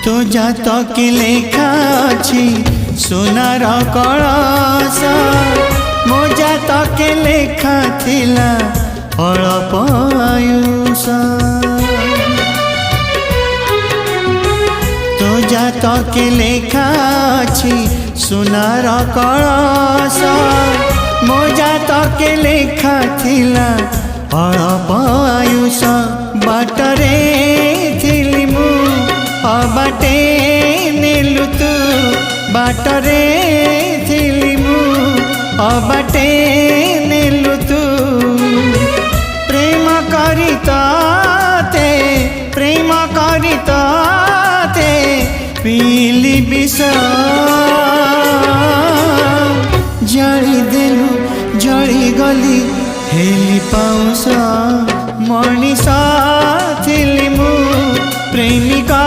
तो जातक लेखा अछि सोनार कलश मो जातक लेखा थिला अल्प आयुष तो जातक लेखा अछि सोनार कलश मो जातक लेखा थिला अल्प आयुष बाटरे थिली मु अबाटे नेलु तू बाटरे थिली मु अबाटे नेलु तू प्रेम करिताते पीली विष जली देलु जली गली हेली पाउस मनीषा